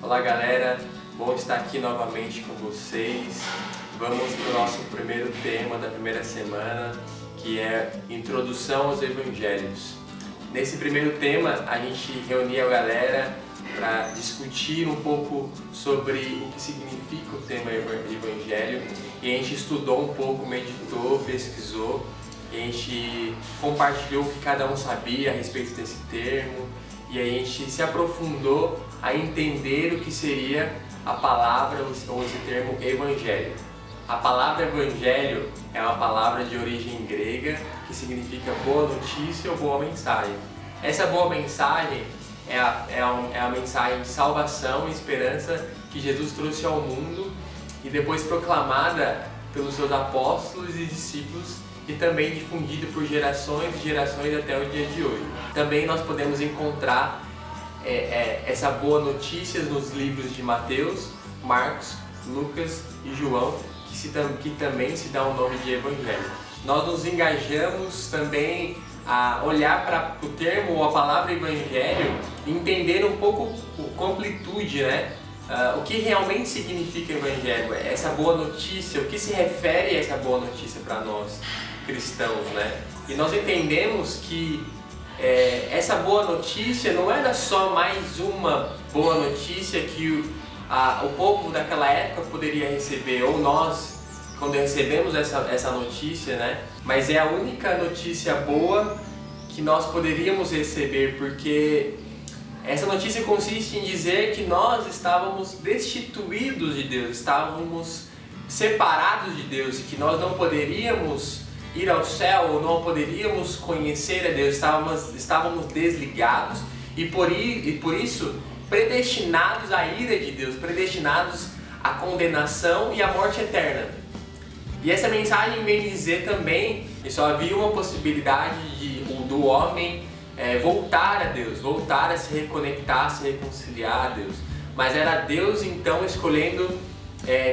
Olá galera, bom estar aqui novamente com vocês. Vamos para o nosso primeiro tema da primeira semana, que é Introdução aos Evangelhos. Nesse primeiro tema a gente reuniu a galera para discutir um pouco sobre o que significa o tema Evangelho, e a gente estudou um pouco, meditou, pesquisou, e a gente compartilhou o que cada um sabia a respeito desse termo, e a gente se aprofundou a entender o que seria a palavra ou esse termo Evangelho. A palavra Evangelho é uma palavra de origem grega que significa boa notícia ou boa mensagem. Essa boa mensagem é a mensagem de salvação e esperança que Jesus trouxe ao mundo e depois proclamada pelos seus apóstolos e discípulos e também difundida por gerações e gerações até o dia de hoje. Também nós podemos encontrar essa boa notícia nos livros de Mateus, Marcos, Lucas e João, que também se dá o nome de Evangelho. Nós nos engajamos também a olhar para o termo ou a palavra Evangelho e entender um pouco com amplitude, né? O que realmente significa Evangelho, essa boa notícia, o que se refere a essa boa notícia para nós cristãos, né? E nós entendemos que essa boa notícia não era só mais uma boa notícia que o povo daquela época poderia receber, ou nós, quando recebemos essa notícia, né? Mas é a única notícia boa que nós poderíamos receber, porque essa notícia consiste em dizer que nós estávamos destituídos de Deus, estávamos separados de Deus, que nós não poderíamos ir ao céu ou não poderíamos conhecer a Deus, estávamos desligados e por isso predestinados à ira de Deus, predestinados à condenação e à morte eterna. E essa mensagem vem dizer também que só havia uma possibilidade do homem voltar a Deus, voltar a se reconectar, a se reconciliar a Deus. Mas era Deus então escolhendo,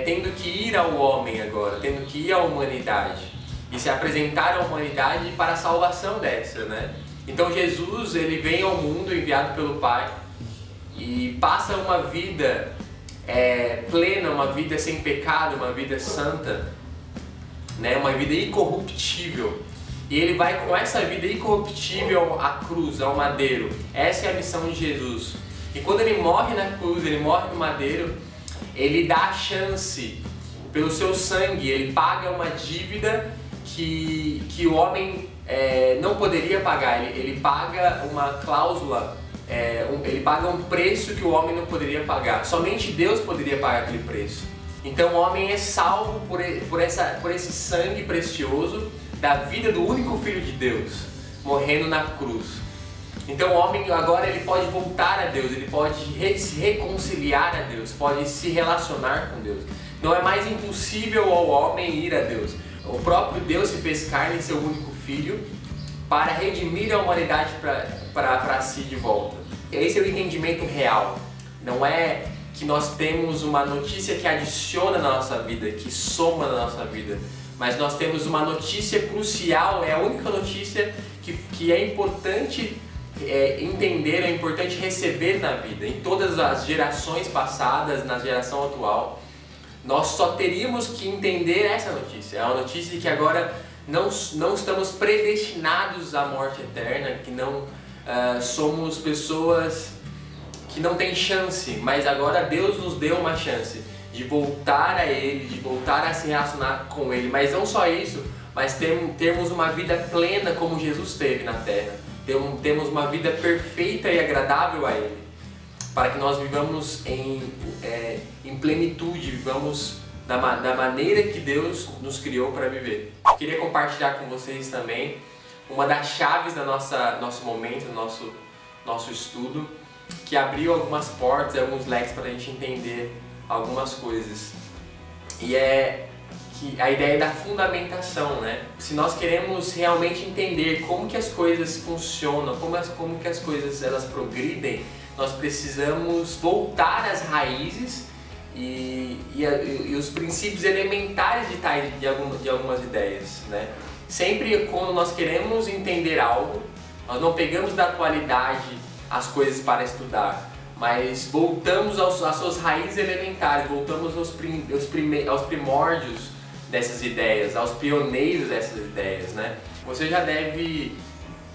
tendo que ir ao homem agora, tendo que ir à humanidade e se apresentar à humanidade para a salvação dessa, né? Então Jesus, ele vem ao mundo enviado pelo Pai e passa uma vida plena, uma vida sem pecado, uma vida santa, né? Uma vida incorruptível. E ele vai com essa vida incorruptível à cruz, ao madeiro. Essa é a missão de Jesus. E quando ele morre na cruz, ele morre no madeiro, ele dá a chance, pelo seu sangue, ele paga uma dívida que o homem não poderia pagar. Ele paga uma cláusula, ele paga um preço que o homem não poderia pagar. Somente Deus poderia pagar aquele preço. Então o homem é salvo por esse sangue precioso da vida do único Filho de Deus, morrendo na cruz. Então o homem agora ele pode voltar a Deus, ele pode se reconciliar a Deus, pode se relacionar com Deus. Não é mais impossível ao homem ir a Deus. O próprio Deus se fez carne em seu único Filho para redimir a humanidade para si de volta. Esse é o entendimento real. Não é que nós temos uma notícia que adiciona na nossa vida, que soma na nossa vida, mas nós temos uma notícia crucial, é a única notícia que é importante entender, é importante receber na vida. Em todas as gerações passadas, na geração atual, nós só teríamos que entender essa notícia. É uma notícia que agora não estamos predestinados à morte eterna, que não somos pessoas que não têm chance, mas agora Deus nos deu uma chance de voltar a Ele, de voltar a se relacionar com Ele. Mas não só isso, mas termos uma vida plena como Jesus teve na terra. Temos uma vida perfeita e agradável a Ele, para que nós vivamos em plenitude, vivamos da maneira que Deus nos criou para viver. Eu queria compartilhar com vocês também uma das chaves do nosso momento, do nosso estudo, que abriu algumas portas, alguns leques para a gente entender algumas coisas. E é que a ideia da fundamentação, né? Se nós queremos realmente entender como que as coisas funcionam, como que as coisas elas progridem, nós precisamos voltar às raízes e os princípios elementares de algumas ideias, né? Sempre quando nós queremos entender algo, nós não pegamos da atualidade as coisas para estudar, mas voltamos às suas raízes elementares, voltamos aos primórdios dessas ideias, aos pioneiros dessas ideias, né? Você já deve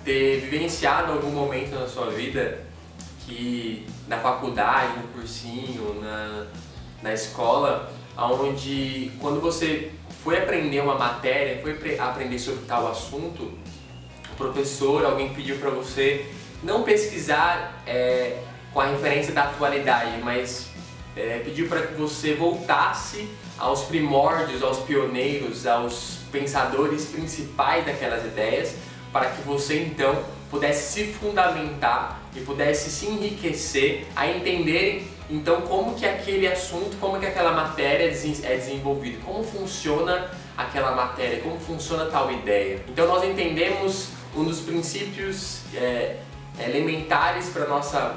ter vivenciado algum momento na sua vida que na faculdade, no cursinho, na escola, onde quando você foi aprender uma matéria, foi aprender sobre tal assunto, o professor, alguém pediu para você não pesquisar com a referência da atualidade, mas pediu para que você voltasse aos primórdios, aos pioneiros, aos pensadores principais daquelas ideias, para que você então pudesse se fundamentar e pudesse se enriquecer a entender então como que aquele assunto, como que aquela matéria é desenvolvida, como funciona aquela matéria, como funciona tal ideia. Então nós entendemos um dos princípios elementares para o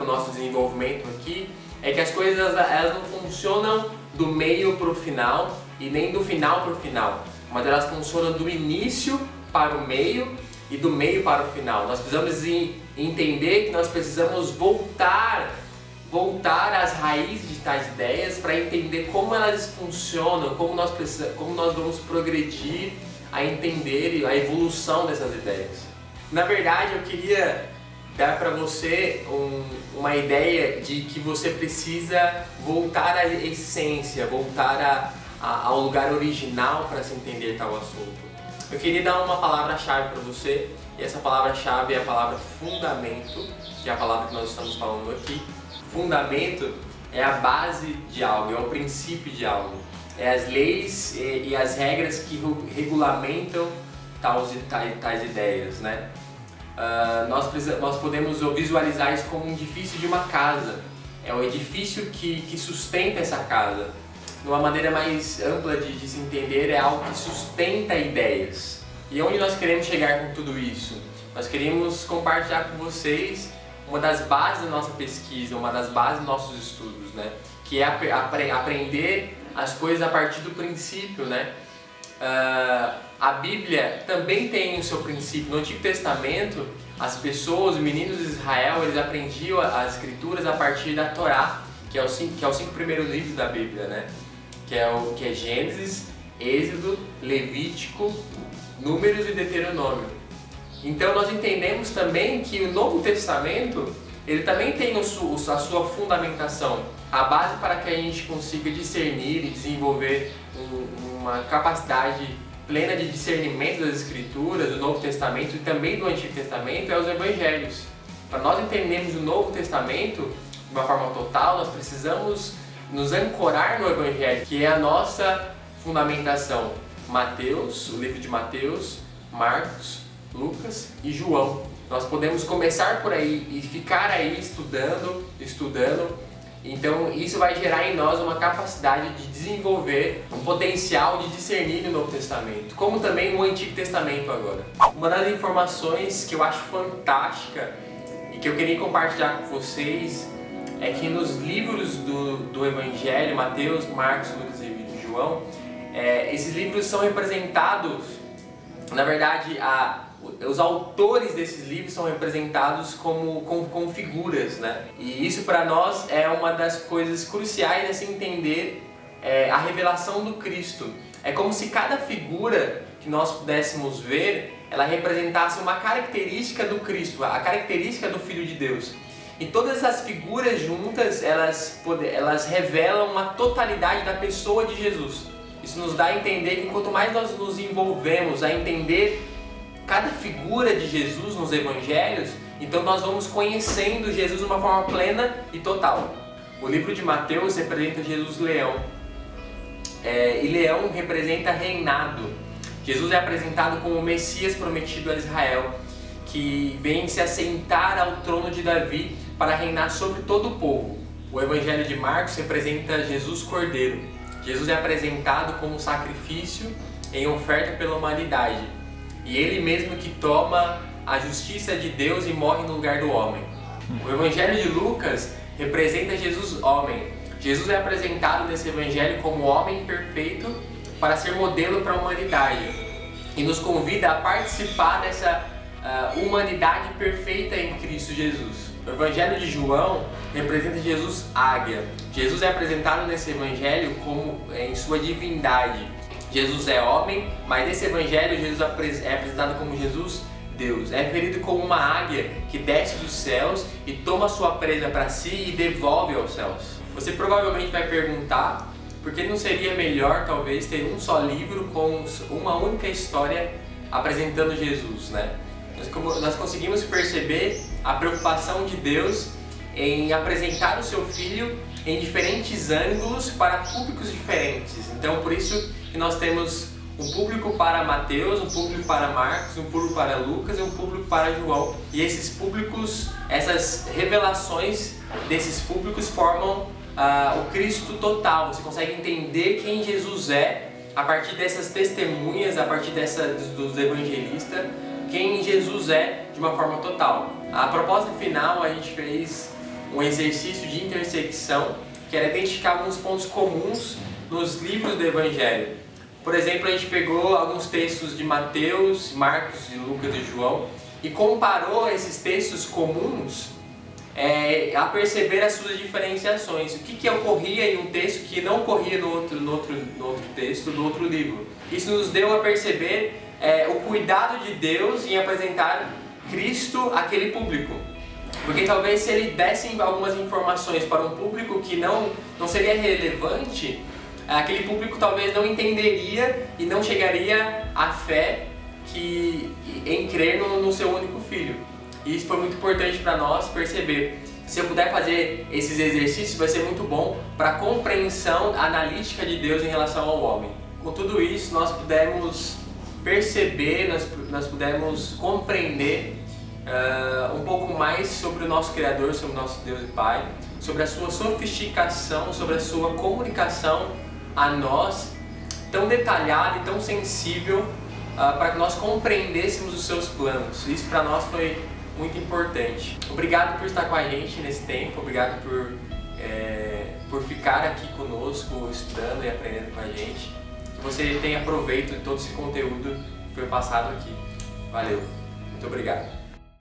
nosso desenvolvimento aqui, é que as coisas elas não funcionam do meio para o final e nem do final para o final, mas elas funcionam do início para o meio e do meio para o final. Nós precisamos entender que nós precisamos voltar às raízes de tais ideias para entender como elas funcionam, como nós vamos progredir a entender a evolução dessas ideias. Na verdade, eu queria dar para você uma ideia de que você precisa voltar à essência, voltar ao lugar original para se entender tal assunto. Eu queria dar uma palavra-chave para você, e essa palavra-chave é a palavra fundamento, que é a palavra que nós estamos falando aqui. Fundamento é a base de algo, é o princípio de algo, é as leis e as regras que regulamentam tais ideias, né? Nós podemos visualizar isso como um edifício de uma casa, é o edifício que sustenta essa casa. De uma maneira mais ampla de se entender, é algo que sustenta ideias. E onde nós queremos chegar com tudo isso? Nós queremos compartilhar com vocês uma das bases da nossa pesquisa, uma das bases dos nossos estudos, né? Que é aprender as coisas a partir do princípio, né? A Bíblia também tem o seu princípio. No Antigo Testamento, as pessoas, os meninos de Israel, eles aprendiam as escrituras a partir da Torá, que é os 5 primeiros livros da Bíblia, né? Que é Gênesis, Êxodo, Levítico, Números e Deuteronômio. Então nós entendemos também que o Novo Testamento, ele também tem a sua fundamentação, a base para que a gente consiga discernir e desenvolver uma capacidade plena de discernimento das Escrituras, do Novo Testamento e também do Antigo Testamento, é os Evangelhos. Para nós entendermos o Novo Testamento de uma forma total, nós precisamos nos ancorar no Evangelho, que é a nossa fundamentação. Mateus, o livro de Mateus, Marcos, Lucas e João. Nós podemos começar por aí e ficar aí estudando. Então isso vai gerar em nós uma capacidade de desenvolver um potencial de discernir no Novo Testamento, como também no Antigo Testamento agora. Uma das informações que eu acho fantástica e que eu queria compartilhar com vocês é que nos livros do Evangelho, Mateus, Marcos, Lucas e João, esses livros são representados, na verdade, os autores desses livros são representados como figuras, né? E isso para nós é uma das coisas cruciais a se entender a revelação do Cristo. É como se cada figura que nós pudéssemos ver, ela representasse uma característica do Cristo, a característica do Filho de Deus. E todas essas figuras juntas, elas revelam uma totalidade da pessoa de Jesus. Isso nos dá a entender que quanto mais nós nos envolvemos a entender cada figura de Jesus nos Evangelhos, então nós vamos conhecendo Jesus de uma forma plena e total. O livro de Mateus representa Jesus leão, e leão representa reinado. Jesus é apresentado como o Messias prometido a Israel, que vem se assentar ao trono de Davi para reinar sobre todo o povo. O Evangelho de Marcos representa Jesus Cordeiro. Jesus é apresentado como sacrifício em oferta pela humanidade. E Ele mesmo que toma a justiça de Deus e morre no lugar do homem. O Evangelho de Lucas representa Jesus homem. Jesus é apresentado nesse Evangelho como homem perfeito para ser modelo para a humanidade. E nos convida a participar dessa humanidade perfeita em Cristo Jesus. O Evangelho de João representa Jesus águia. Jesus é apresentado nesse evangelho como em sua divindade. Jesus é homem, mas nesse evangelho Jesus é apresentado como Jesus Deus. É referido como uma águia que desce dos céus e toma sua presa para si e devolve aos céus. Você provavelmente vai perguntar por que não seria melhor talvez ter um só livro com uma única história apresentando Jesus, né? Nós conseguimos perceber a preocupação de Deus em apresentar o seu Filho em diferentes ângulos para públicos diferentes. Então, por isso que nós temos um público para Mateus, um público para Marcos, um público para Lucas e um público para João. E esses públicos, essas revelações desses públicos formam o Cristo total. Você consegue entender quem Jesus é a partir dessas testemunhas, a partir dos evangelistas, quem Jesus é de uma forma total. A proposta final, a gente fez um exercício de intersecção, que era identificar alguns pontos comuns nos livros do Evangelho. Por exemplo, a gente pegou alguns textos de Mateus, Marcos, Lucas e João e comparou esses textos comuns a perceber as suas diferenciações. O que ocorria em um texto que não ocorria no outro texto, no outro livro. Isso nos deu a perceber o cuidado de Deus em apresentar Cristo àquele público. Porque talvez se ele desse algumas informações para um público que não seria relevante, aquele público talvez não entenderia e não chegaria à fé em crer no seu único Filho. E isso foi muito importante para nós perceber. Se eu puder fazer esses exercícios, vai ser muito bom para a compreensão analítica de Deus em relação ao homem. Com tudo isso, nós pudemos perceber, nós pudemos compreender um pouco mais sobre o nosso Criador, sobre o nosso Deus e Pai, sobre a sua sofisticação, sobre a sua comunicação a nós, tão detalhada e tão sensível, para que nós compreendêssemos os seus planos. Isso para nós foi muito importante. Obrigado por estar com a gente nesse tempo, obrigado por ficar aqui conosco, estudando e aprendendo com a gente. Que você tenha proveito de todo esse conteúdo que foi passado aqui. Valeu, muito obrigado.